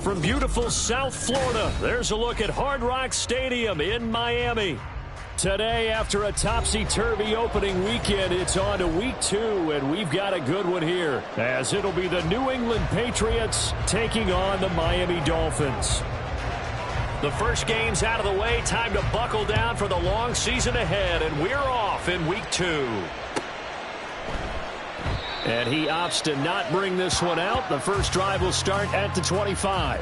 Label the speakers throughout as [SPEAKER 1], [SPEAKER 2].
[SPEAKER 1] From beautiful South Florida, there's a look at Hard Rock Stadium in Miami. Today, after a topsy-turvy opening weekend, it's on to week 2, and we've got a good one here, as it'll be the New England Patriots taking on the Miami Dolphins. The first game's out of the way. Time to buckle down for the long season ahead, and we're off in week 2. And he opts to not bring this one out. The first drive will start at the 25.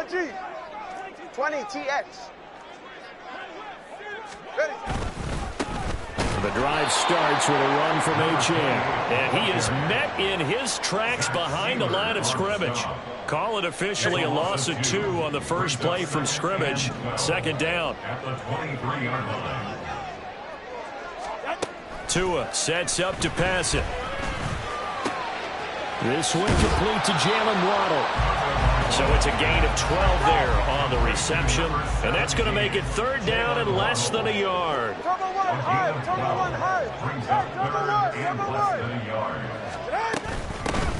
[SPEAKER 2] G, 20 TX. Ready.
[SPEAKER 1] The drive starts with a run from Achane. And he is met in his tracks behind the line of scrimmage. Call it officially a loss of 2 on the first play from scrimmage. Second down. Tua sets up to pass it. This one complete to Jalen Waddle. So it's a gain of 12 there on the reception. And that's going to make it third down and less than a yard.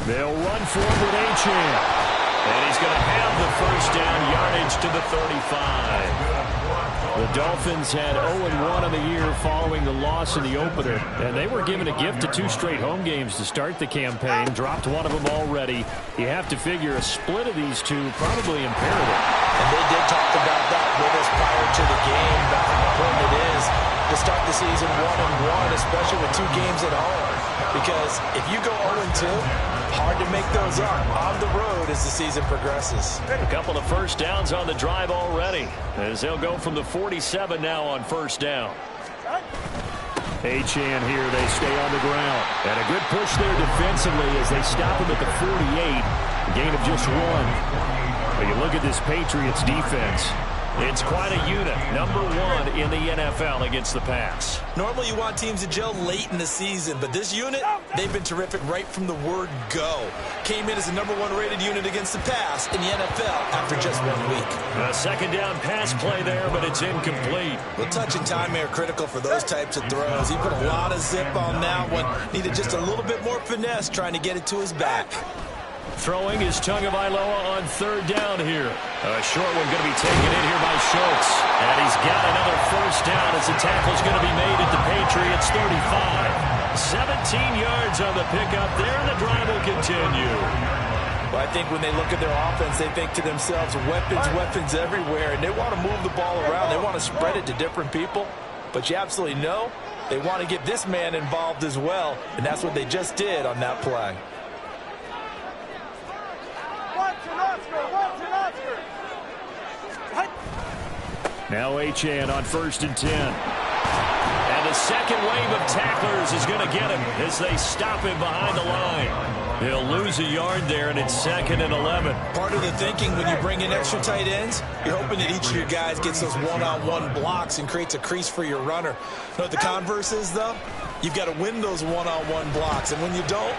[SPEAKER 1] They'll run forward with Achane. And he's going to have the first down, yardage to the 35. The Dolphins had 0-1 in the year following the loss in the opener. And they were given a gift of 2 straight home games to start the campaign. Dropped one of them already. You have to figure a split of these 2 probably imperative.
[SPEAKER 3] And they did talk about that with us prior to the game, about how important it is to start the season 1-1, especially with 2 games at home. Because if you go 0-2, hard to make those up on the road as the season progresses.
[SPEAKER 1] A couple of first downs on the drive already, as they'll go from the 47 now on first down. Achane here, they stay on the ground. And a good push there defensively as they stop him at the 48. A gain of just 1. But you look at this Patriots defense. It's quite a unit, number 1 in the NFL against the pass.
[SPEAKER 3] Normally you want teams to gel late in the season, but this unit, they've been terrific right from the word go. Came in as the number 1 rated unit against the pass in the NFL after just 1 week.
[SPEAKER 1] A second down pass play there, but it's incomplete.
[SPEAKER 3] Well, touch and timing are critical for those types of throws. He put a lot of zip on that one. Needed just a little bit more finesse trying to get it to his back.
[SPEAKER 1] Throwing is Tagovailoa on third down here. A short one going to be taken in here by Schultz. And he's got another first down as the tackle's going to be made at the Patriots 35. 17 yards on the pickup there, and the drive will continue.
[SPEAKER 3] Well, I think when they look at their offense, they think to themselves, weapons everywhere, and they want to move the ball around. They want to spread it to different people. But you absolutely know they want to get this man involved as well, and that's what they just did on that play.
[SPEAKER 1] Now Achane on 1st and 10. And the second wave of tacklers is going to get him as they stop him behind the line. He'll lose a yard there, and it's 2nd and 11.
[SPEAKER 3] Part of the thinking when you bring in extra tight ends, you're hoping that each of your guys gets those one-on-one blocks and creates a crease for your runner. You know what the converse is, though? You've got to win those one-on-one blocks, and when you don't,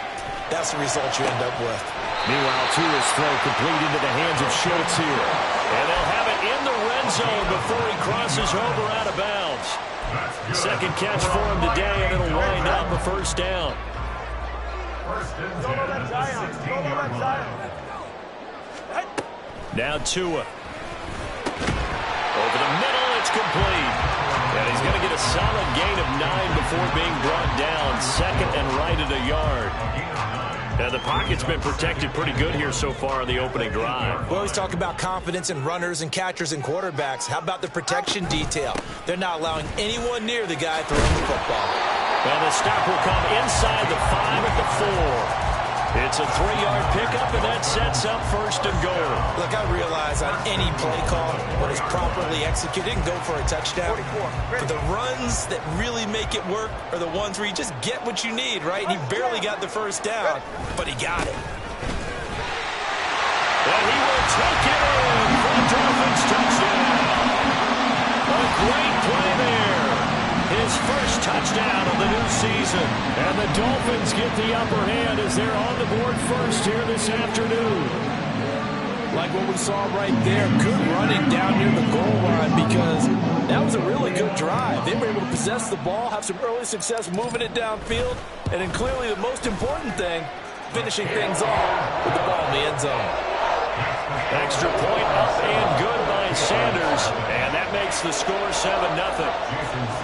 [SPEAKER 3] that's the result you end up with.
[SPEAKER 1] Meanwhile, Tua's throw complete into the hands of Schultz here. And they'll have it in the red zone before he crosses over out of bounds. Second catch for him today, and it'll wind up a first down. Now Tua. Over the middle, it's complete. And he's going to get a solid gain of 9 before being brought down. 2nd and right at a yard. Now, the pocket's been protected pretty good here so far on the opening drive.
[SPEAKER 3] We always talk about confidence in runners and catchers and quarterbacks. How about the protection detail? They're not allowing anyone near the guy throwing the football.
[SPEAKER 1] And the stop will come inside the 5 at the 4. It's a 3-yard pickup, and that sets up 1st and goal.
[SPEAKER 3] Look, I realize on any play call, when it's properly executed, and go for a touchdown. But the runs that really make it work are the ones where you just get what you need, right? And he barely got the first down, but he got it.
[SPEAKER 1] And he will take it in for the Dolphins touchdown. A great play there. His first touchdown of the new season. And the Dolphins get the upper hand as they're on the board first here this afternoon.
[SPEAKER 3] Like what we saw right there, good running down near the goal line because that was a really good drive. They were able to possess the ball, have some early success moving it downfield, and then clearly the most important thing, finishing things off with the ball in the end zone.
[SPEAKER 1] Extra point up and good by Sanders, and that makes the score 7-0.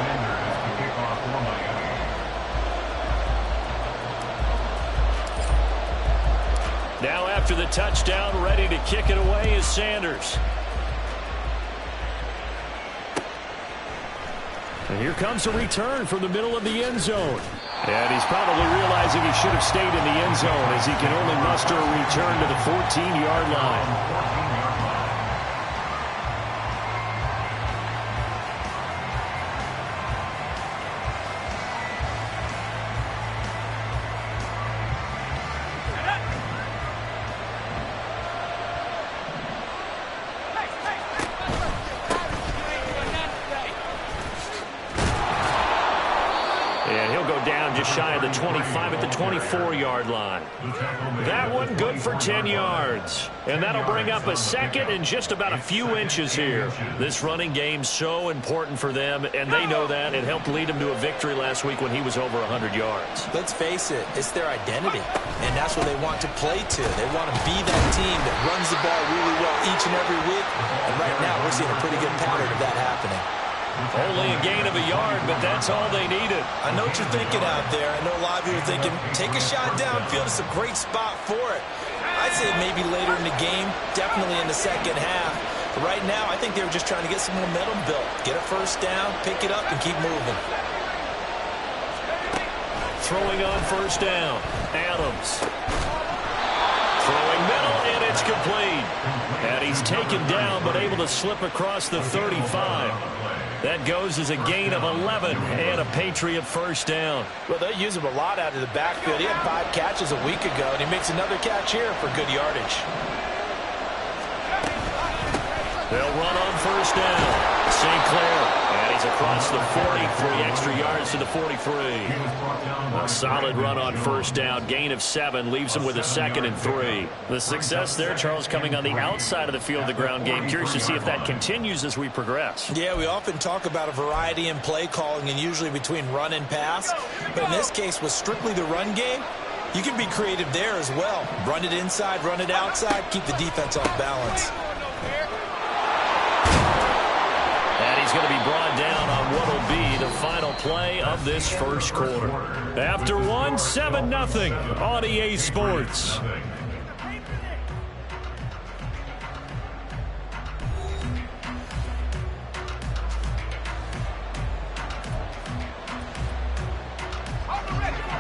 [SPEAKER 1] Now after the touchdown, ready to kick it away is Sanders. And here comes a return from the middle of the end zone. And he's probably realizing he should have stayed in the end zone as he can only muster a return to the 14-yard line. Shy of the 25 at the 24-yard line. That one good for 10 yards. And that'll bring up a second and just about a few inches here. This running game's so important for them, and they know that. It helped lead them to a victory last week when he was over 100 yards.
[SPEAKER 3] Let's face it, it's their identity, and that's what they want to play to. They want to be that team that runs the ball really well each and every week, and right now we're seeing a pretty good pattern of that happening.
[SPEAKER 1] Only a gain of a yard, but that's all they needed.
[SPEAKER 3] I know what you're thinking out there. I know a lot of you are thinking, take a shot downfield. It's a great spot for it. I'd say maybe later in the game, definitely in the second half. But right now, I think they were just trying to get some momentum built. Get a first down, pick it up, and keep moving.
[SPEAKER 1] Throwing on first down, Adams. Throwing middle, and it's complete. And he's taken down, but able to slip across the 35. That goes as a gain of 11 and a Patriot first down.
[SPEAKER 3] Well, they use him a lot out of the backfield. He had 5 catches a week ago, and he makes another catch here for good yardage.
[SPEAKER 1] They'll run on first down. St. Clair, and he's across the 40, 3 extra yards to the 43. A solid run on first down, gain of 7, leaves him with a 2nd and 3. The success there, Charles, coming on the outside of the field, the ground game. Curious to see if that continues as we progress.
[SPEAKER 3] Yeah, we often talk about a variety in play calling and usually between run and pass. But in this case, with strictly the run game, you can be creative there as well. Run it inside, run it outside, keep the defense off balance.
[SPEAKER 1] And he's going to be brought down on what will be the final play of this first quarter. After one, 7-0 on EA Sports.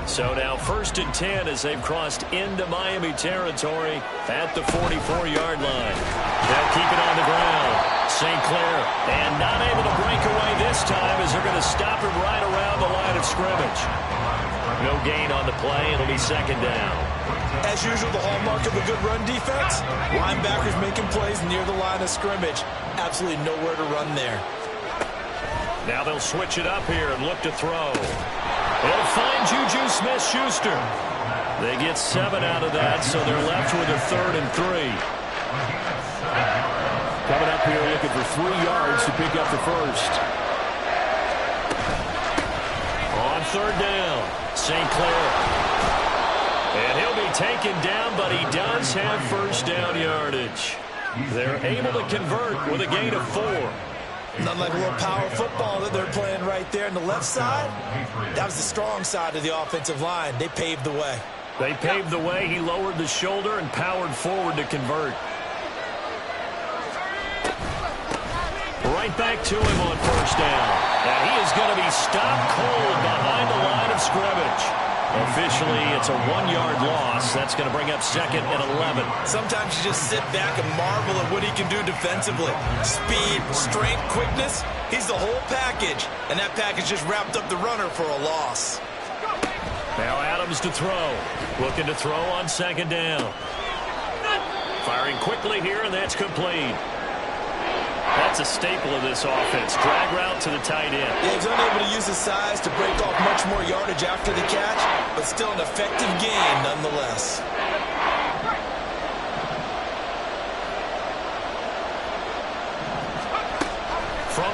[SPEAKER 1] So now 1st and 10 as they've crossed into Miami territory at the 44-yard line. They'll keep it on the ground. St. Clair, and not able to break away this time as they're going to stop him right around the line of scrimmage. No gain on the play. It'll be 2nd down.
[SPEAKER 3] As usual, the hallmark of a good run defense, linebackers making plays near the line of scrimmage. Absolutely nowhere to run there.
[SPEAKER 1] Now they'll switch it up here and look to throw. They'll find Juju Smith-Schuster. They get 7 out of that, so they're left with a 3rd and 3. Coming up here looking for 3 yards to pick up the first. On 3rd down, St. Clair. And he'll be taken down, but he does have first down yardage. They're able to convert with a gain of 4.
[SPEAKER 3] Nothing like a little power football that they're playing right there on the left side. That was the strong side of the offensive line. They paved the way.
[SPEAKER 1] They paved the way. He lowered the shoulder and powered forward to convert. Right back to him on first down. And he is going to be stopped cold behind the line of scrimmage. Officially, it's a 1-yard loss. That's going to bring up 2nd and 11.
[SPEAKER 3] Sometimes you just sit back and marvel at what he can do defensively. Speed, strength, quickness. He's the whole package. And that package just wrapped up the runner for a loss.
[SPEAKER 1] Now Adams to throw. Looking to throw on 2nd down. Firing quickly here, and that's complete. That's a staple of this offense. Drag route to the tight end.
[SPEAKER 3] Yeah, he's unable to use his size to break off much more yardage after the catch, but still an effective gain nonetheless.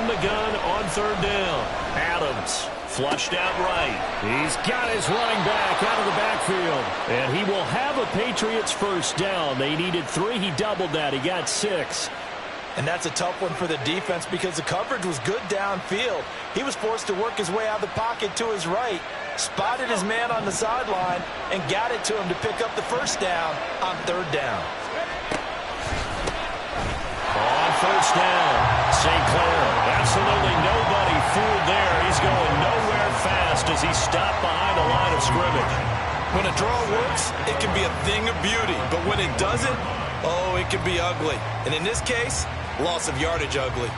[SPEAKER 1] from the gun on third down. Adams flushed out right. He's got his running back out of the backfield. And he will have a Patriots first down. They needed 3. He doubled that. He got 6.
[SPEAKER 3] And that's a tough one for the defense because the coverage was good downfield. He was forced to work his way out of the pocket to his right, spotted his man on the sideline, and got it to him to pick up the first down on third down.
[SPEAKER 1] On first down, St. Clair. Absolutely nobody fooled there. He's going nowhere fast as he stopped behind the line of scrimmage.
[SPEAKER 3] When a draw works, it can be a thing of beauty. But when it doesn't, oh, it can be ugly. And in this case, loss of yardage ugly.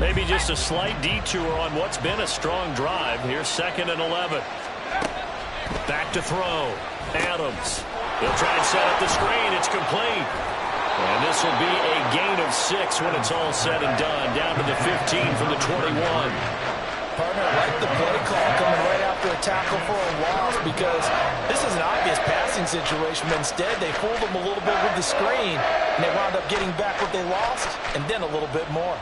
[SPEAKER 1] Maybe just a slight detour on what's been a strong drive. Here's 2nd and 11. Back to throw. Adams. He'll try and set up the screen. It's complete. And this will be a gain of 6 when it's all said and done. Down to the 15 from the 21.
[SPEAKER 3] Partner, I like the play call coming right after a tackle for a loss because this is an obvious passing situation. But instead, they fooled them a little bit with the screen, and they wound up getting back what they lost and then a little bit more.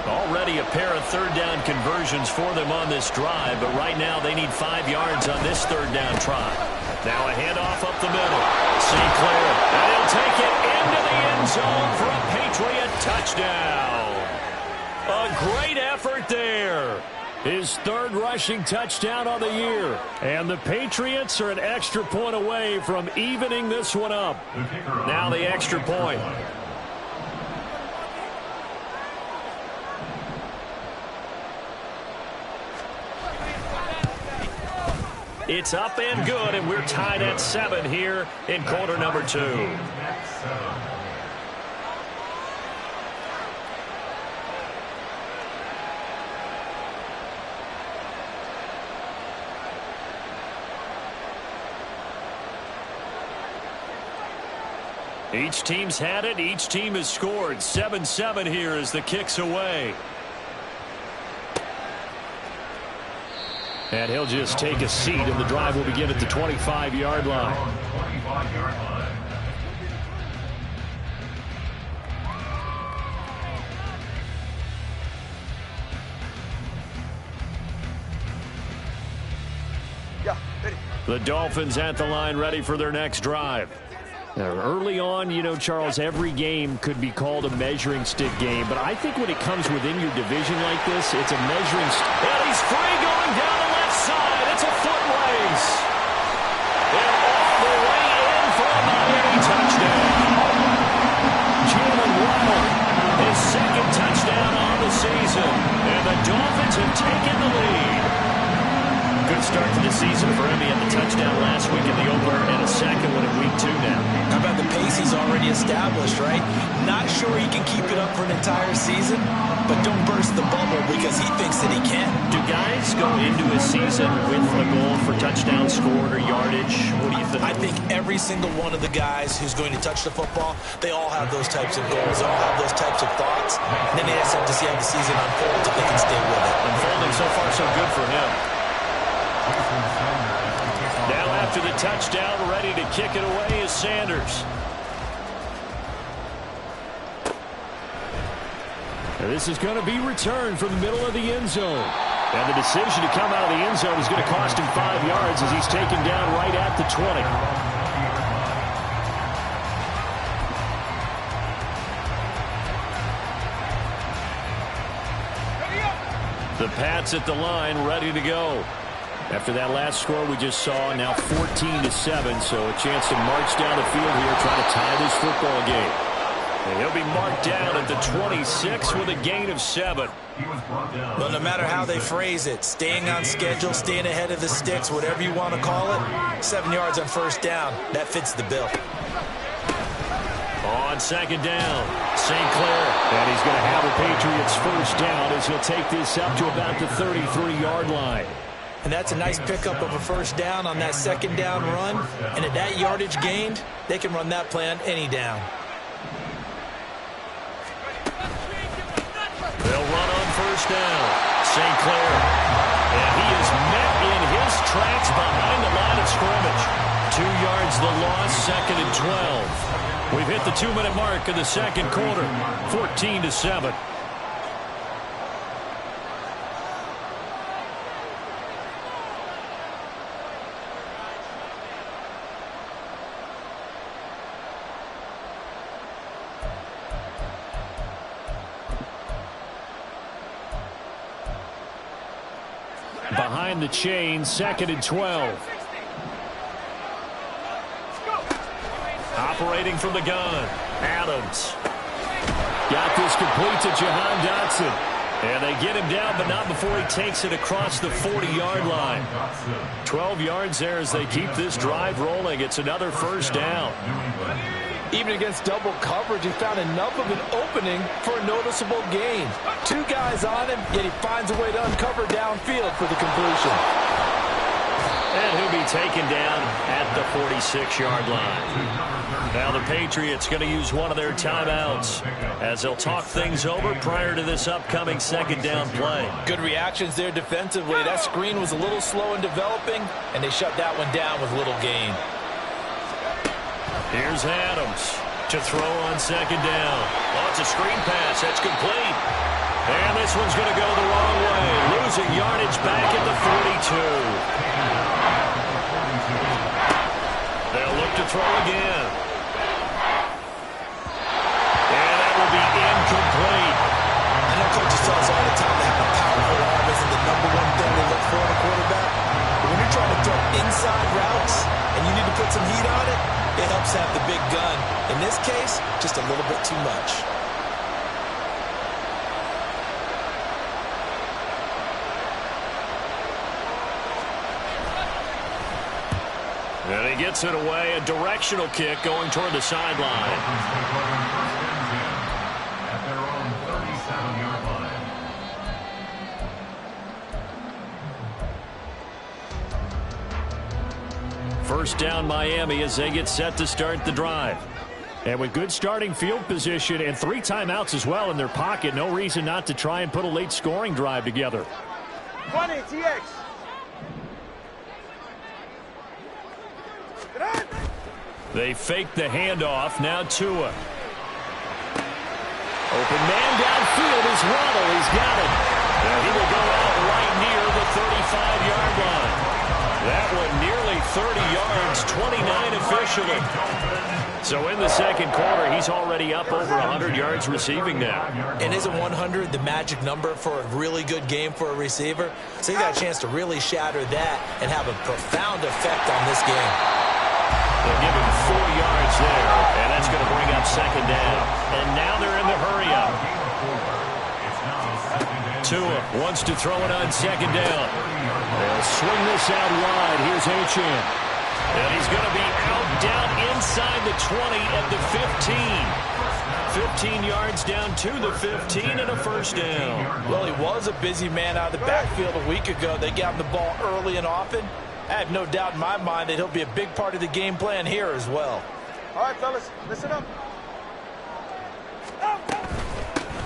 [SPEAKER 1] Already a pair of third down conversions for them on this drive, but right now they need 5 yards on this third down try. Now a handoff up the middle. St. Clair, and he'll take it into the end zone for a Patriot touchdown. A great effort there. His 3rd rushing touchdown on the year. And the Patriots are an extra point away from evening this one up. Now the extra point. It's up and good, and we're tied at 7 here in quarter number 2. Each team's had it. Each team has scored. 7-7 here as the kick's away. And he'll just take a seat, and the drive will begin at the 25-yard line. The Dolphins at the line ready for their next drive. Now, early on, you know, Charles, every game could be called a measuring stick game, but I think when it comes within your division like this, it's a measuring stick. And he's free going down the left side. It's a foot race. And all the way in for a Miami touchdown. Jalen Waddle, his 2nd touchdown on the season. And the Dolphins have taken the lead. Good start to the season for him. He had the touchdown last week in the opener and a 2nd one in week 2 now.
[SPEAKER 3] How about the pace he's already established, right? Not sure he can keep it up for an entire season, but don't burst the bubble because he thinks that he can.
[SPEAKER 1] Do guys go into a season with a goal for touchdown scored or yardage? What do you think?
[SPEAKER 3] I think every single one of the guys who's going to touch the football, they all have those types of goals. They all have those types of thoughts. And then they just have to see how the season unfolds if they can stay with it.
[SPEAKER 1] Unfolding so far so good for him. Now after the touchdown, ready to kick it away is Sanders. And this is going to be returned from the middle of the end zone. And the decision to come out of the end zone is going to cost him 5 yards as he's taken down right at the 20. The Pats at the line, ready to go. After that last score we just saw, now 14-7, so a chance to march down the field here, trying to tie this football game. And he'll be marked down at the 26 with a gain of 7.
[SPEAKER 3] Well, no matter how they phrase it, staying on schedule, staying ahead of the sticks, whatever you want to call it, 7 yards on first down, that fits the bill.
[SPEAKER 1] On 2nd down, St. Clair, and he's going to have a Patriots first down as he'll take this up to about the 33-yard line.
[SPEAKER 3] And that's a nice pickup of a first down on that second down run. And at that yardage gained, they can run that play on any down.
[SPEAKER 1] They'll run on first down. St. Clair. And he is met in his tracks behind the line of scrimmage. 2 yards the loss, 2nd and 12. We've hit the 2-minute mark in the second quarter. 14-7. Behind the chain, 2nd and 12. Operating from the gun, Adams. Got this complete to Jahan Dotson. And they get him down, but not before he takes it across the 40-yard line. 12 yards there as they keep this drive rolling. It's another first down.
[SPEAKER 3] Even against double coverage, he found enough of an opening for a noticeable gain. 2 guys on him, yet he finds a way to uncover downfield for the completion.
[SPEAKER 1] And he'll be taken down at the 46-yard line. Now the Patriots going to use one of their timeouts as they'll talk things over prior to this upcoming second down play.
[SPEAKER 3] Good reactions there defensively. That screen was a little slow in developing, and they shut that one down with little gain.
[SPEAKER 1] Here's Adams to throw on second down. Oh, it's a screen pass. That's complete. And this one's going to go the wrong way. Losing yardage back at the 42. They'll look to throw again. And that will be incomplete.
[SPEAKER 3] I know coaches tell us all the time that a powerful arm isn't the #1 thing to look for in a quarterback. But when you're trying to throw inside routes and you need to put some heat on it, it helps have the big gun. In this case, just a little bit too much.
[SPEAKER 1] And he gets it away, a directional kick going toward the sideline.
[SPEAKER 4] At their own 37-yard line.
[SPEAKER 1] First down Miami as they get set to start the drive. And with good starting field position and 3 timeouts as well in their pocket, no reason not to try and put a late scoring drive together.
[SPEAKER 2] 20 TX.
[SPEAKER 1] They fake the handoff. Now Tua. Open man downfield is Waddle. He's got it. And he will go out right near the 35-yard line. That one nearly 30 yards, 29 officially. So in the second quarter, he's already up over 100 yards receiving now.
[SPEAKER 3] And isn't 100 the magic number for a really good game for a receiver? So he got a chance to really shatter that and have a profound effect on this game.
[SPEAKER 1] They'll give him 4 yards there, and that's going to bring up second down. And now they're in the hurry-up. Tua wants to throw it on second down. They'll swing this out wide. Here's Achane. And he's going to be out down inside the 20 at the 15. 15 yards down to the 15 and a first down.
[SPEAKER 3] Well, he was a busy man out of the backfield a week ago. They got him the ball early and often. I have no doubt in my mind that he'll be a big part of the game plan here as well.
[SPEAKER 2] All right, fellas, listen up.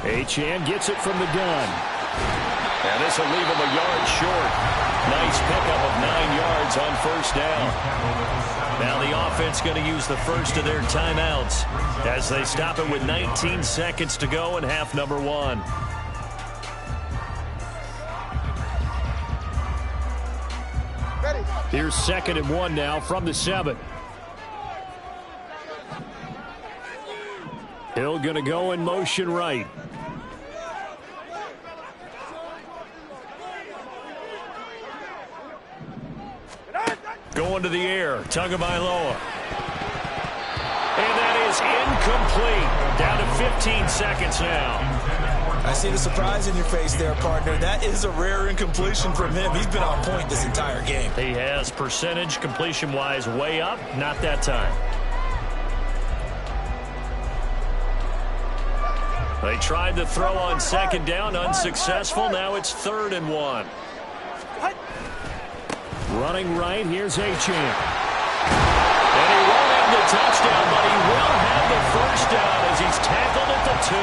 [SPEAKER 1] Achane gets it from the gun. And this will leave him a yard short. Nice pickup of 9 yards on first down. Now the offense going to use the first of their timeouts as they stop it with 19 seconds to go in half number 1. Here's 2nd and 1 now from the 7. Hill going to go in motion right. Going to the air, Tagovailoa. And that is incomplete. Down to 15 seconds now.
[SPEAKER 3] I see the surprise in your face there, partner. That is a rare incompletion from him. He's been on point this entire game.
[SPEAKER 1] He has percentage completion-wise way up. Not that time. They tried to throw on second down, unsuccessful. Now it's 3rd and 1. Running right, here's Achane. And he won't have the touchdown, but he will have the first down as he's tackled at the 2.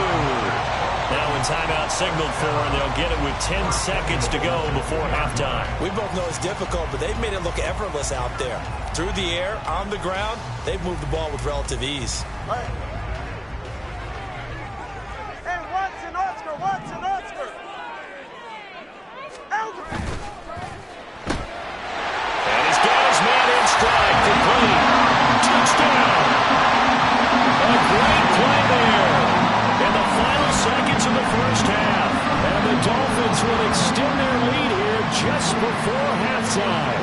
[SPEAKER 1] Now when timeout signaled for, and they'll get it with 10 seconds to go before halftime.
[SPEAKER 3] We both know it's difficult, but they've made it look effortless out there. Through the air, on the ground, they've moved the ball with relative ease.
[SPEAKER 2] Hey, Watson, Oscar, Watson, Oscar. Elder.
[SPEAKER 1] And he's got his man in stride, complete. Touchdown. A great play there. In the final seconds of the first half. And the Dolphins will extend their lead here just before halftime.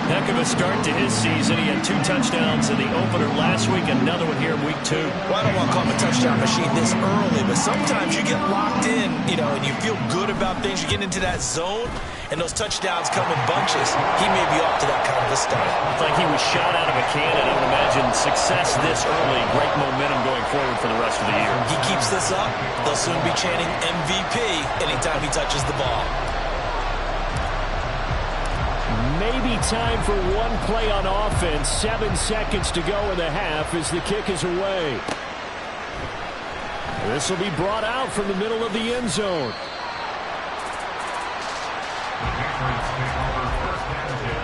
[SPEAKER 1] Heck of a start to his season. He had 2 touchdowns in the opener last week, another one here in week 2.
[SPEAKER 3] Well, I don't want to call him a touchdown machine this early, but sometimes you get locked in, and you feel good about things. You get into that zone, and those touchdowns come in bunches. He may be off to that kind of a start.
[SPEAKER 1] It's like he was shot out of a cannon. I would imagine success this early, great momentum going forward for the rest of the year.
[SPEAKER 3] He keeps this up, they'll soon be chanting MVP anytime he touches the ball.
[SPEAKER 1] Maybe time for one play on offense. 7 seconds to go in the half as the kick is away. This will be brought out from the middle of the end zone.
[SPEAKER 4] The Patriots take over first and 10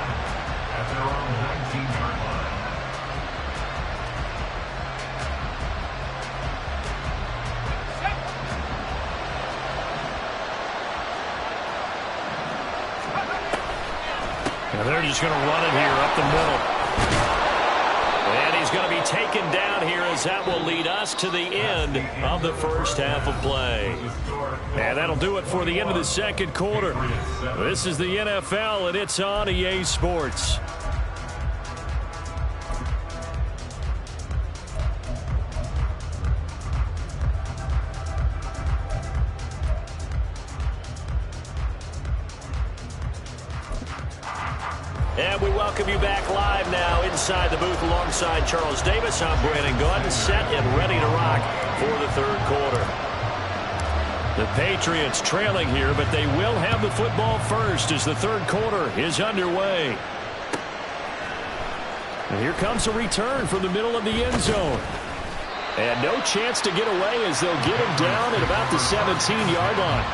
[SPEAKER 4] at their own 19-yard line.
[SPEAKER 1] And they're just going to run it here up the middle. And he's going to be taken down here as that will lead us to the end of the first half of play. And that'll do it for the end of the second quarter. This is the NFL, and it's on EA Sports. And we welcome you back live now inside the booth alongside Charles Davis. I'm Brandon Gordon, set and ready to rock for the third quarter. The Patriots trailing here, but they will have the football first as the third quarter is underway. And here comes a return from the middle of the end zone. And no chance to get away as they'll get him down at about the 17-yard line.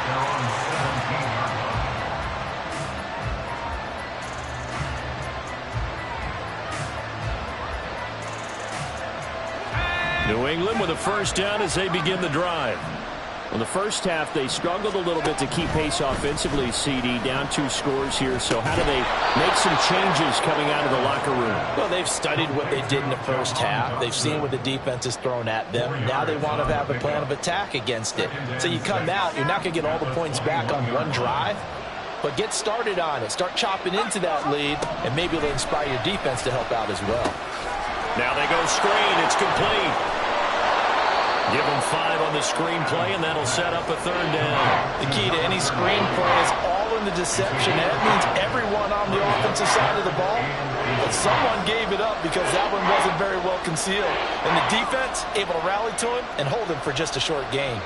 [SPEAKER 4] They're on 17-yard line.
[SPEAKER 1] New England with a first down as they begin the drive. In the first half, they struggled a little bit to keep pace offensively, CD, down 2 scores here. So how do they make some changes coming out of the locker room?
[SPEAKER 3] Well, they've studied what they did in the first half. They've seen what the defense has thrown at them. Now they want to have a plan of attack against it. So you come out, you're not going to get all the points back on one drive, but get started on it. Start chopping into that lead, and maybe it'll inspire your defense to help out as well.
[SPEAKER 1] Now they go screen. It's complete. Give them 5 on the screen play, and that'll set up a third down.
[SPEAKER 3] The key to any screen play is all in the deception. That means everyone on the offensive side of the ball, but someone gave it up because that one wasn't very well concealed. And the defense able to rally to him and hold him for just a short gain.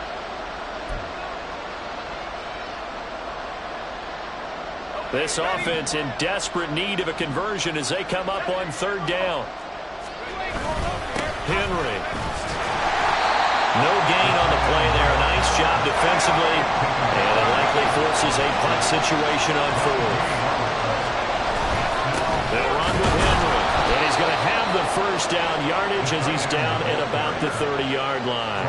[SPEAKER 1] This offense in desperate need of a conversion as they come up on third down. Henry. No gain on the play there. Nice job defensively. And it likely forces a punt situation on 4th. They'll run with Henry. And he's going to have the first down yardage as he's down at about the 30-yard line.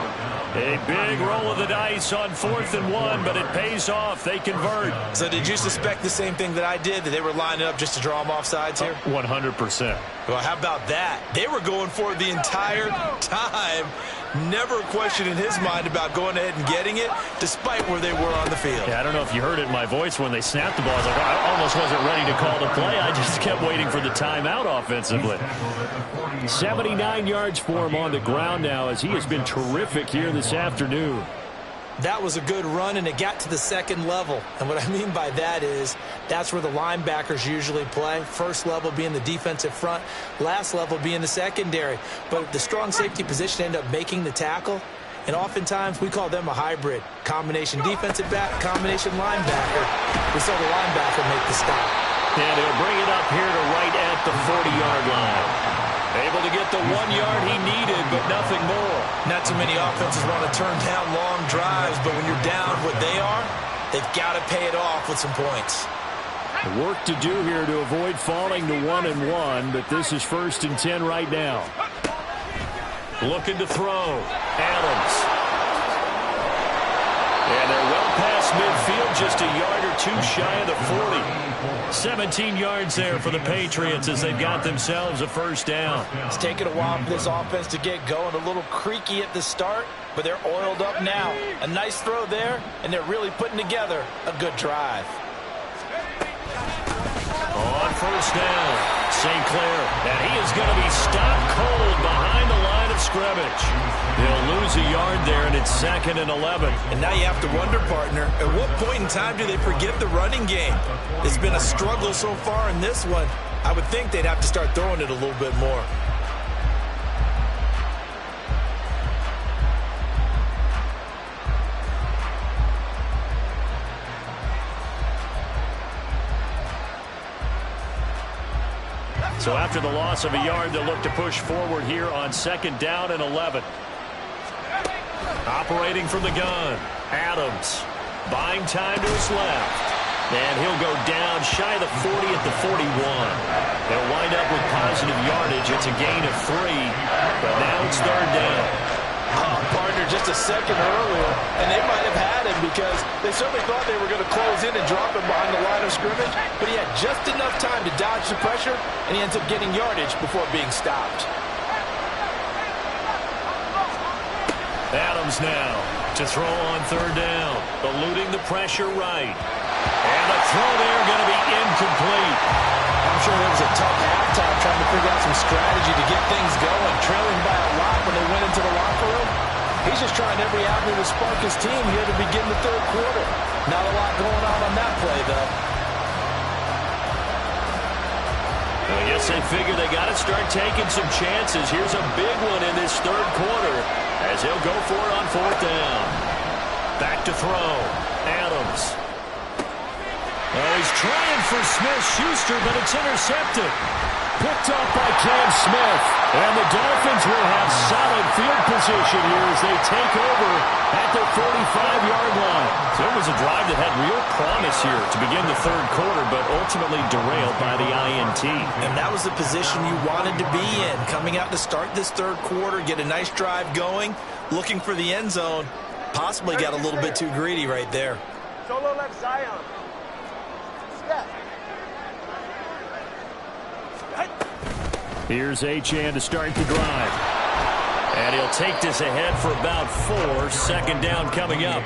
[SPEAKER 1] A big roll of the dice on 4th and 1, but it pays off. They convert.
[SPEAKER 3] So did you suspect the same thing that I did, that they were lining up just to draw them off sides here?
[SPEAKER 1] 100%.
[SPEAKER 3] Well, how about that? They were going for it the entire time. Never a question in his mind about going ahead and getting it, despite where they were on the field.
[SPEAKER 1] Yeah, I don't know if you heard it in my voice when they snapped the ball. I was like, I almost wasn't ready to call the play. I just kept waiting for the timeout offensively. 79 yards for him on the ground now as he has been terrific here this afternoon.
[SPEAKER 3] That was a good run, and it got to the second level. And what I mean by that is that's where the linebackers usually play. First level being the defensive front, last level being the secondary. But the strong safety position ended up making the tackle, and oftentimes we call them a hybrid. Combination defensive back, combination linebacker. We saw the linebacker make the stop.
[SPEAKER 1] And he'll bring it up here to right at the 40-yard line. Able to get the 1 yard he needed, but nothing more.
[SPEAKER 3] Not too many offenses want to turn down long drives, but when you're down what they are, they've got to pay it off with some points.
[SPEAKER 1] Work to do here to avoid falling to 1-1, but this is 1st and 10 right now. Looking to throw. Adams. And they're well past midfield, just a yard or two shy of the 40. 17 yards there for the Patriots as they've got themselves a first down.
[SPEAKER 3] It's taken a while for this offense to get going. A little creaky at the start, but they're oiled up now. A nice throw there, and they're really putting together a good drive.
[SPEAKER 1] On first down, St. Clair, and he is going to be stopped cold behind the line of scrimmage. They'll lose a yard there, and it's 2nd and 11.
[SPEAKER 3] And now you have to wonder, partner, at what point in time do they forget the running game? It's been a struggle so far in this one. I would think they'd have to start throwing it a little bit more.
[SPEAKER 1] So after the loss of a yard, they'll look to push forward here on 2nd down and 11. Operating from the gun, Adams. Buying time to his left. And he'll go down shy of the 40 at the 41. They'll wind up with positive yardage. It's a gain of 3, but now it's 3rd down.
[SPEAKER 3] Partner, just a second earlier, and they might have had him because they certainly thought they were going to close in and drop him behind the line of scrimmage, but he had just enough time to dodge the pressure, and he ends up getting yardage before being stopped.
[SPEAKER 1] Adams now to throw on 3rd down, eluding the pressure right. And the throw there going to be incomplete.
[SPEAKER 3] I'm sure it was a tough halftime trying to figure out some strategy to get things going, trailing by a lot when they went into the locker room. He's just trying every avenue to spark his team here to begin the 3rd quarter. Not a lot going on that play, though.
[SPEAKER 1] I guess they figure they got to start taking some chances. Here's a big one in this 3rd quarter as he'll go for it on 4th down. Back to throw. Adams. Oh, he's trying for Smith-Schuster, but it's intercepted. Picked up by Cam Smith. And the Dolphins will have solid field position here as they take over at their 45-yard line. So it was a drive that had real promise here to begin the 3rd quarter, but ultimately derailed by the INT.
[SPEAKER 3] And that was the position you wanted to be in, coming out to start this 3rd quarter, get a nice drive going, looking for the end zone. Possibly got a little bit too greedy right there.
[SPEAKER 2] Solo left Zion.
[SPEAKER 1] Here's Achane to start the drive. And he'll take this ahead for about 4. 2nd down coming up.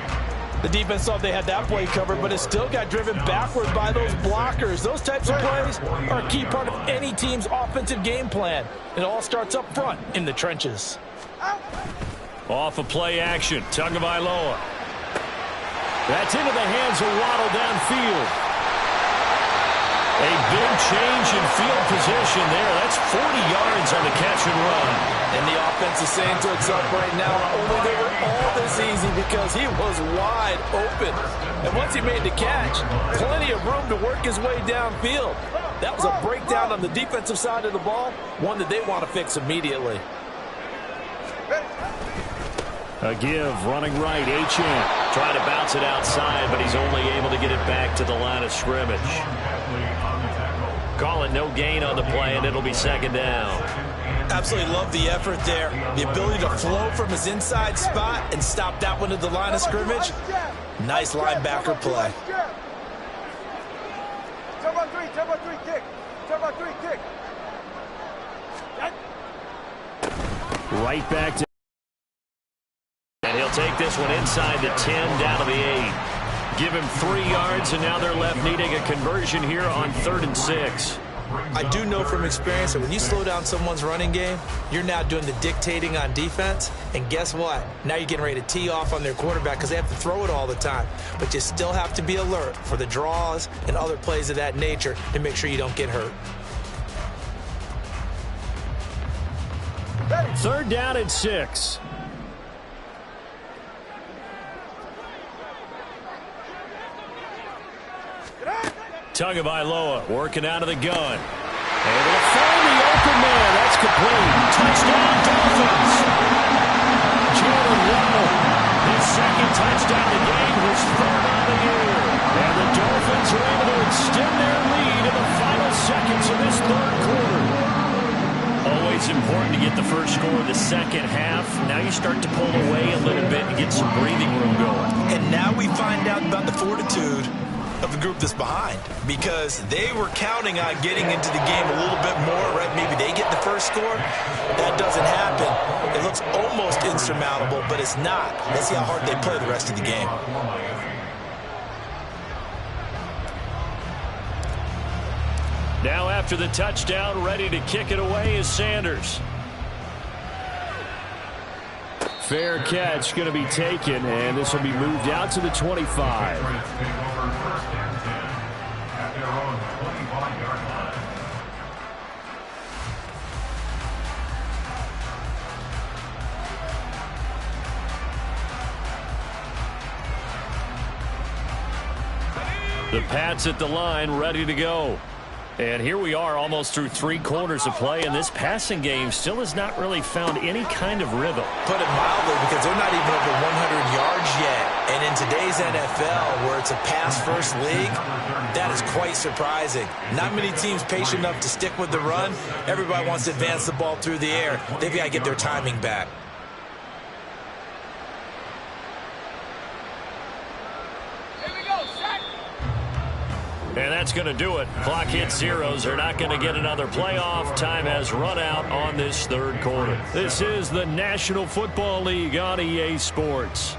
[SPEAKER 3] The defense thought they had that play covered, but it still got driven backward by those blockers. Those types of plays are a key part of any team's offensive game plan. It all starts up front in the trenches.
[SPEAKER 1] Off of play action, Tagovailoa. That's into the hands of Waddle downfield. A big change in field position there. That's 40 yards on the catch and run.
[SPEAKER 3] And the offense is saying to itself right now, only they were all this easy because he was wide open. And once he made the catch, plenty of room to work his way downfield. That was a breakdown on the defensive side of the ball, one that they want to fix immediately.
[SPEAKER 1] A give, running right, Achane. Trying to bounce it outside, but he's only able to get it back to the line of scrimmage. Call it no gain on the play, and it'll be 2nd down.
[SPEAKER 3] Absolutely love the effort there. The ability to flow from his inside spot and stop that one at the line of scrimmage. Nice linebacker play.
[SPEAKER 2] Turbo 3 kick. Turbo 3 kick.
[SPEAKER 1] Right back to... And he'll take this one inside the 10, down to the 8. Give him 3 yards, and now they're left needing a conversion here on 3rd and 6.
[SPEAKER 3] I do know from experience that when you slow down someone's running game, you're now doing the dictating on defense. And guess what? Now you're getting ready to tee off on their quarterback because they have to throw it all the time. But you still have to be alert for the draws and other plays of that nature to make sure you don't get hurt.
[SPEAKER 1] 3rd down and 6. Tagovailoa working out of the gun. Able to find the open man. That's complete. Touchdown, Dolphins. Jalen Waddle, his second touchdown of the game, his third on the year. And the Dolphins are able to extend their lead in the final seconds of this third quarter. Always important to get the first score of the second half. Now you start to pull away a little bit and get some breathing room going.
[SPEAKER 3] And now we find out about the fortitude of the group that's behind, because they were counting on getting into the game a little bit more, right? Maybe they get the first score. That doesn't happen. It looks almost insurmountable, but it's not. Let's see how hard they play the rest of the game.
[SPEAKER 1] Now after the touchdown, ready to kick it away is Sanders. Fair catch going to be taken, and this will be moved out to the 25. The Pats at the line, ready to go. And here we are almost through 3 quarters of play, and this passing game still has not really found any kind of rhythm.
[SPEAKER 3] Put it mildly, because they're not even over 100 yards yet. And in today's NFL, where it's a pass-first league, that is quite surprising. Not many teams patient enough to stick with the run. Everybody wants to advance the ball through the air. They've got to get their timing back.
[SPEAKER 1] And that's going to do it. Clock hits zeros. They're not going to get another playoff. Time has run out on this third quarter. This is the National Football League on EA Sports.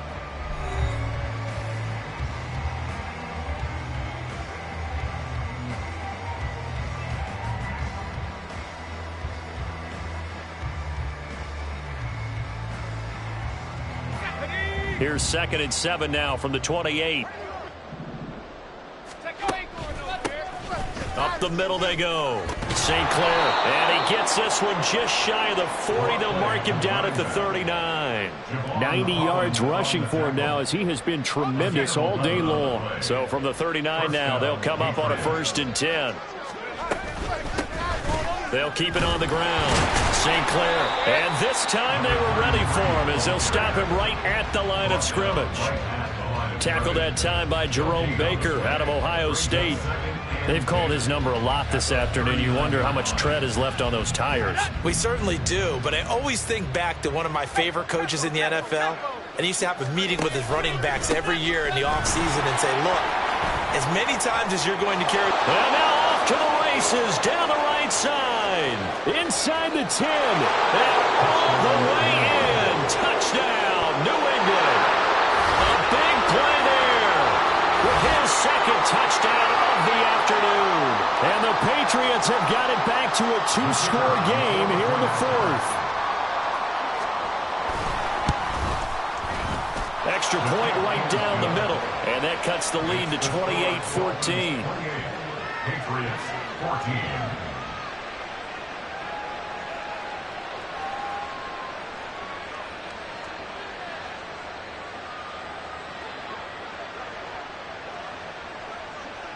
[SPEAKER 1] Here's 2nd and 7 now from the 28. Up the middle they go. St. Clair, and he gets this one just shy of the 40. They'll mark him down at the 39. 90 yards rushing for him now, as he has been tremendous all day long. So from the 39 now, they'll come up on a 1st and 10. They'll keep it on the ground. St. Clair, and this time they were ready for him, as they'll stop him right at the line of scrimmage. Tackled that time by Jerome Baker out of Ohio State. They've called his number a lot this afternoon. You wonder how much tread is left on those tires.
[SPEAKER 3] We certainly do, but I always think back to one of my favorite coaches in the NFL. And he used to have a meeting with his running backs every year in the offseason and say, look, as many times as you're going to carry...
[SPEAKER 1] And now off to the races, down the right side. Inside the 10. And all the way in. Touchdown, New England. A big play there with his 2nd touchdown of the afternoon. And the Patriots have got it back to a 2-score game here in the 4th. Extra point right down the middle. And that cuts the lead to 28-14.
[SPEAKER 4] Patriots 14.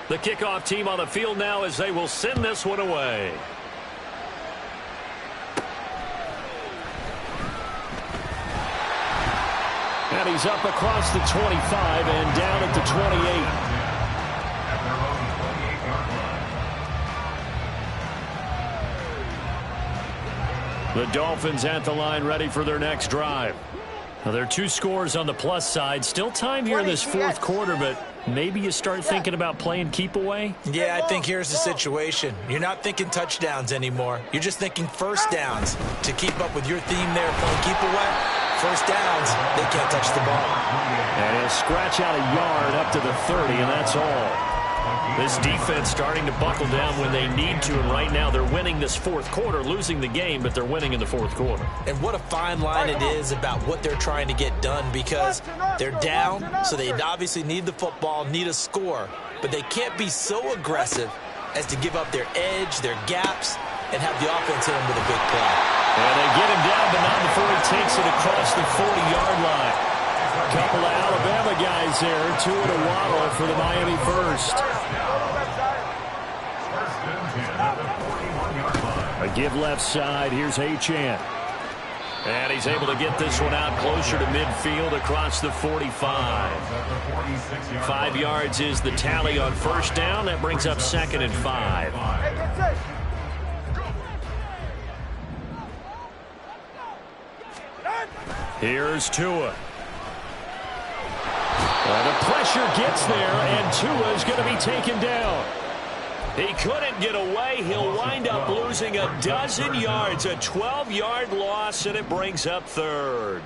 [SPEAKER 1] The kickoff team on the field now, as they will send this one away. And he's up across the 25 and down at the 28. The Dolphins at the line, ready for their next drive. Now, there are 2 scores on the plus side. Still time here in this 4th quarter, but maybe you start thinking about playing keep away?
[SPEAKER 3] Yeah, I think here's the situation. You're not thinking touchdowns anymore. You're just thinking first downs. To keep up with your theme there, playing keep away, first downs, they can't touch the ball.
[SPEAKER 1] And he'll scratch out a yard up to the 30, and that's all. This defense starting to buckle down when they need to, and right now they're winning this 4th quarter, losing the game, but they're winning in the 4th quarter.
[SPEAKER 3] And what a fine line it is about what they're trying to get done, because they're down, so they obviously need the football, need a score, but they can't be so aggressive as to give up their edge, their gaps, and have the offense hit them with a big play.
[SPEAKER 1] And they get him down, but not before he takes it across the 40-yard line. Couple of Alabama guys there, 2 and a Waddle for the Miami first. A give left side. Here's Achane. And he's able to get this one out closer to midfield across the 45. 5 yards is the tally on first down. That brings up 2nd and 5. Here's Tua. Well, the pressure gets there, and Tua is going to be taken down. He couldn't get away. He'll wind up losing a dozen yards, a 12-yard loss, and it brings up 3rd.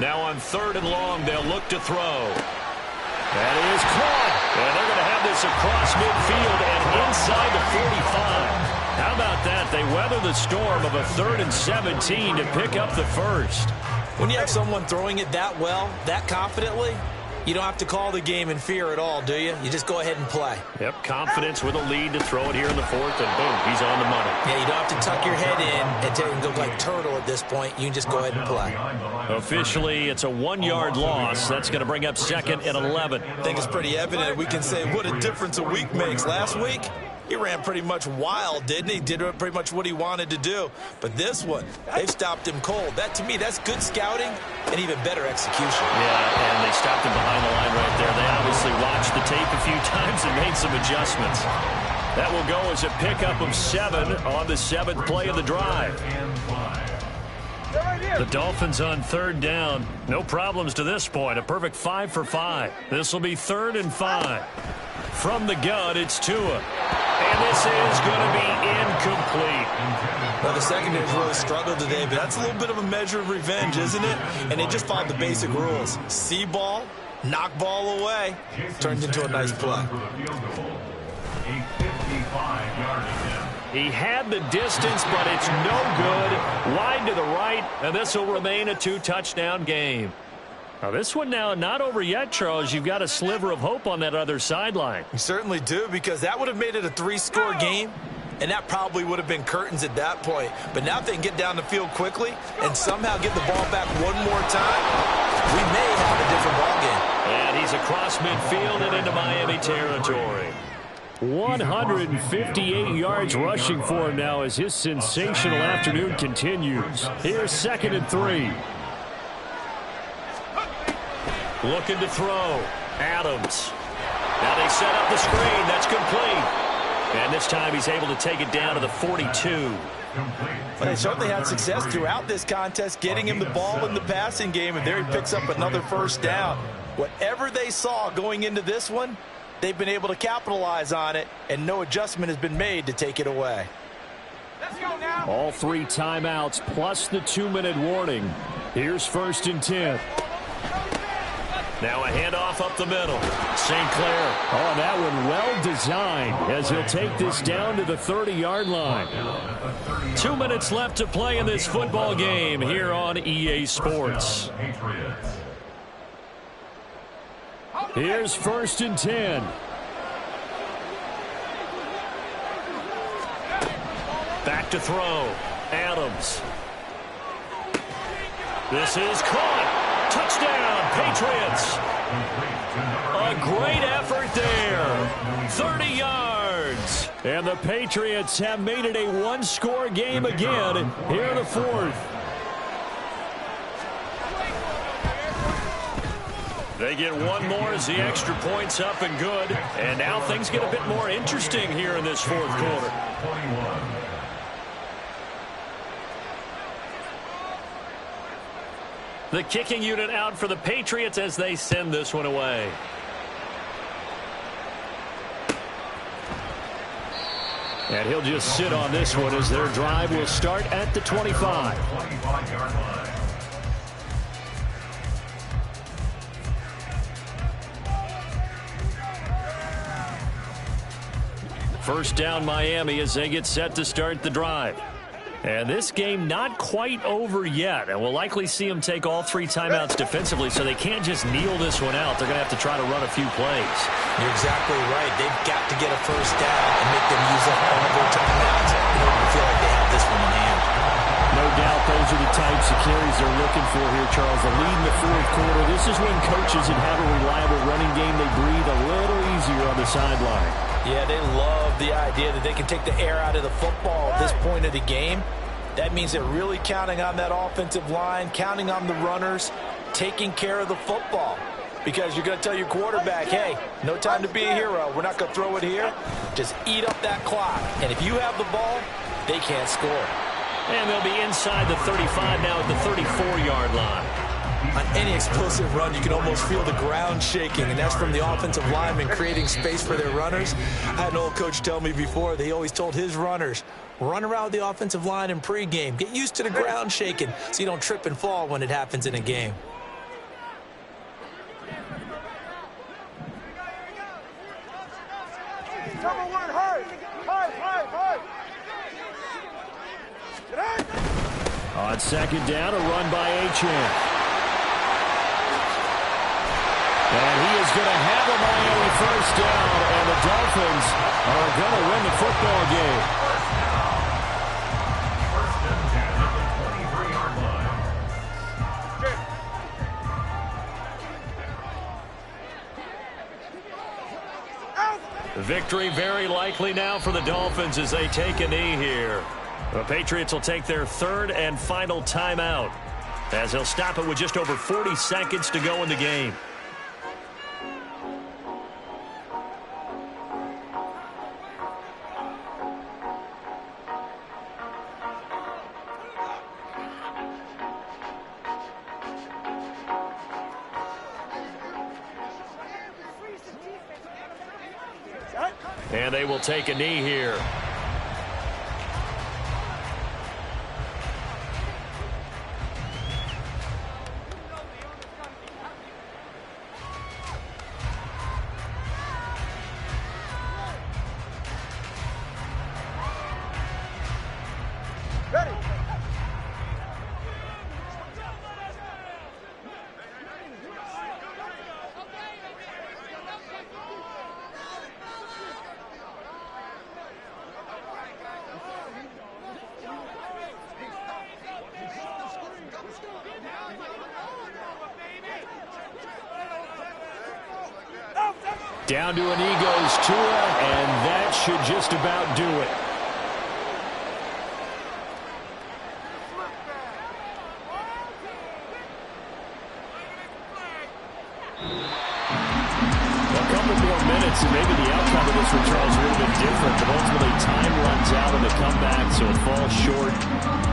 [SPEAKER 1] Now on 3rd and long, they'll look to throw. That is caught. And they're going to have this across midfield and inside the 45. How about that? They weather the storm of a 3rd and 17 to pick up the first.
[SPEAKER 3] When you have someone throwing it that well, that confidently, you don't have to call the game in fear at all, do you? You just go ahead and play.
[SPEAKER 1] Yep, confidence with a lead to throw it here in the 4th, and boom, he's on the money.
[SPEAKER 3] Yeah, you don't have to tuck your head in and go like turtle at this point. You can just go ahead and play.
[SPEAKER 1] Officially, it's a 1-yard loss. That's going to bring up 2nd and 11.
[SPEAKER 3] I think it's pretty evident. We can say what a difference a week makes. Last week, he ran pretty much wild, didn't he? Did pretty much what he wanted to do. But this one, they've stopped him cold. That, to me, that's good scouting and even better execution.
[SPEAKER 1] Yeah, and they stopped him behind the line right there. They obviously watched the tape a few times and made some adjustments. That will go as a pickup of 7 on the 7th play of the drive. The Dolphins on 3rd down. No problems to this point. A perfect 5 for 5. This will be 3rd and 5. From the gun, it's Tua. And this is going to be incomplete.
[SPEAKER 3] Well, the secondary's really struggled today, but that's a little bit of a measure of revenge, isn't it? And they just followed the basic rules. See ball, knock ball away. Turns into a nice play.
[SPEAKER 1] He had the distance, but it's no good. Wide to the right, and this will remain a 2-touchdown game. Now, this one now not over yet, Charles. You've got a sliver of hope on that other sideline.
[SPEAKER 3] You certainly do, because that would have made it a 3-score game, and that probably would have been curtains at that point. But now if they can get down the field quickly and somehow get the ball back one more time, we may have a different ball game.
[SPEAKER 1] And he's across midfield and into Miami territory. 158 yards rushing for him now as his sensational afternoon continues. Here's 2nd and 3. Looking to throw. Adams. Now they set up the screen. That's complete. And this time he's able to take it down to the 42.
[SPEAKER 3] Well, they certainly had success throughout this contest getting him the ball in the passing game, and there he picks up another 1st down. Whatever they saw going into this one, they've been able to capitalize on it, and no adjustment has been made to take it away.
[SPEAKER 2] Let's go now.
[SPEAKER 1] All 3 timeouts plus the 2-minute warning. Here's 1st and 10. Now a handoff up the middle. St. Clair. Oh, that one well designed as he'll take this down to the 30-yard line. 2 minutes left to play in this football game here on EA Sports. Here's 1st and 10. Back to throw. Adams. This is caught. Touchdown, Patriots. A great effort there. 30 yards. And the Patriots have made it a 1-score game again here in the 4th. They get one more as the extra point's up and good. And now things get a bit more interesting here in this 4th quarter. The kicking unit out for the Patriots as they send this one away. And he'll just sit on this one as their drive will start at the 25. First down Miami as they get set to start the drive. And this game not quite over yet. And we'll likely see them take all 3 timeouts defensively, so they can't just kneel this one out. They're going to have to try to run a few plays.
[SPEAKER 3] You're exactly right. They've got to get a 1st down and make them use up all of their timeouts in order to feel like they have this one in hand.
[SPEAKER 1] No doubt those are the types of carries they're looking for here, Charles. The lead in the 4th quarter. This is when coaches that have a reliable running game, they breathe a little easier on the sideline.
[SPEAKER 3] Yeah, they love the idea that they can take the air out of the football at this point of the game. That means they're really counting on that offensive line, counting on the runners, taking care of the football. Because you're going to tell your quarterback, hey, no time to be a hero. We're not going to throw it here. Just eat up that clock. And if you have the ball, they can't score.
[SPEAKER 1] And they'll be inside the 35 now at the 34-yard line.
[SPEAKER 3] On any explosive run, you can almost feel the ground shaking, and that's from the offensive linemen creating space for their runners. I had an old coach tell me before, they always told his runners, run around the offensive line in pregame. Get used to the ground shaking so you don't trip and fall when it happens in a game.
[SPEAKER 1] On second down, a run by Achane. And he is going to have a Miami first down, and the Dolphins are going to win the football game.
[SPEAKER 4] First and 10 at the 23-yard line.
[SPEAKER 1] The victory very likely now for the Dolphins as they take a knee here. The Patriots will take their third and final timeout as they'll stop it with just over 40 seconds to go in the game. And they will take a knee here. Down to a knee goes Tua, and that should just about do it. A couple more minutes, and maybe the outcome of this one, Charles, would have been different. But ultimately, time runs out on the comeback, so it falls short.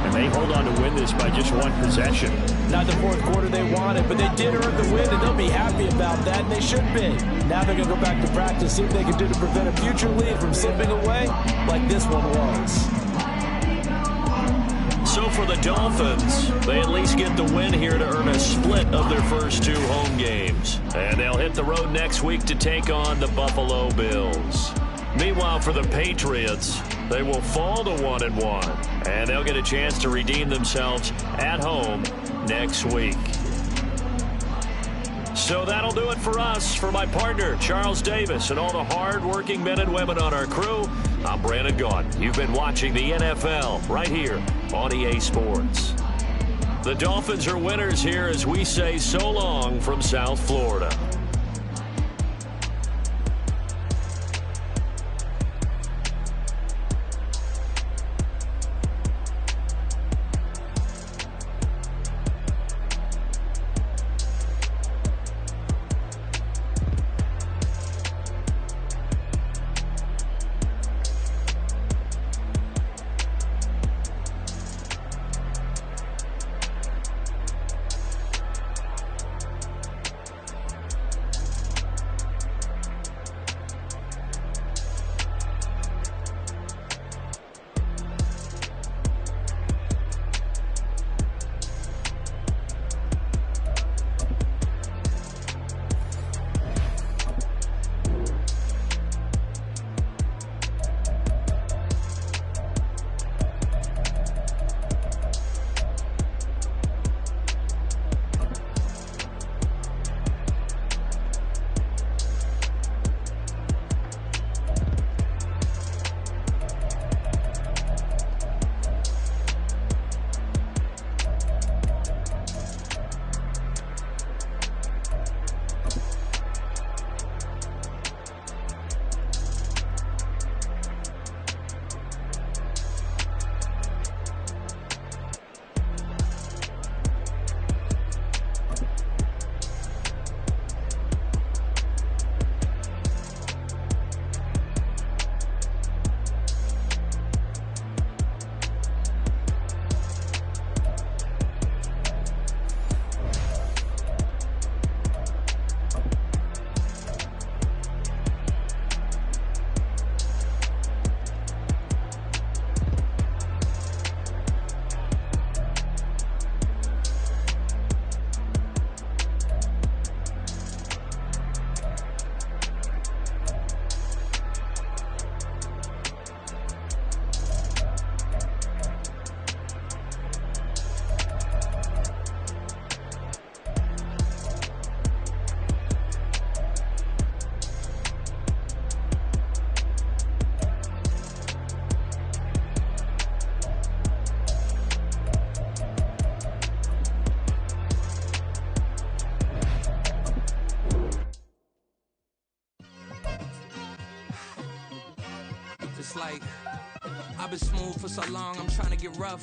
[SPEAKER 1] And they hold on to win this by just one possession.
[SPEAKER 3] Not the fourth quarter they wanted, but they did earn the win, and they'll be happy about that, and they should be. Now they're going to go back to practice, see what they can do to prevent a future lead from slipping away like this one was.
[SPEAKER 1] So for the Dolphins, they at least get the win here to earn a split of their first two home games. And they'll hit the road next week to take on the Buffalo Bills. Meanwhile, for the Patriots, they will fall to 1-1, and they'll get a chance to redeem themselves at home next week. So that'll do it for us. For my partner, Charles Davis, and all the hard-working men and women on our crew, I'm Brandon Gaudin. You've been watching the NFL right here on EA Sports. The Dolphins are winners here as we say so long from South Florida.
[SPEAKER 5] It's like I've been smooth for so long, I'm trying to get rough.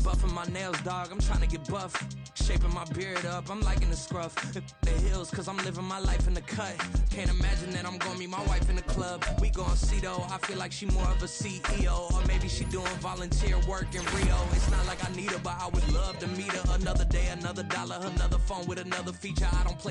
[SPEAKER 5] Buffing my nails, dog, I'm trying to get buff. Shaping my beard up, I'm liking the scruff. The hills, cause I'm living my life in the cut. Can't imagine that I'm gonna meet my wife in the club. We gon' see though, I feel like she more of a CEO. Or maybe she doing volunteer work in Rio. It's not like I need her, but I would love to meet her. Another day, another dollar, another phone with another feature. I don't play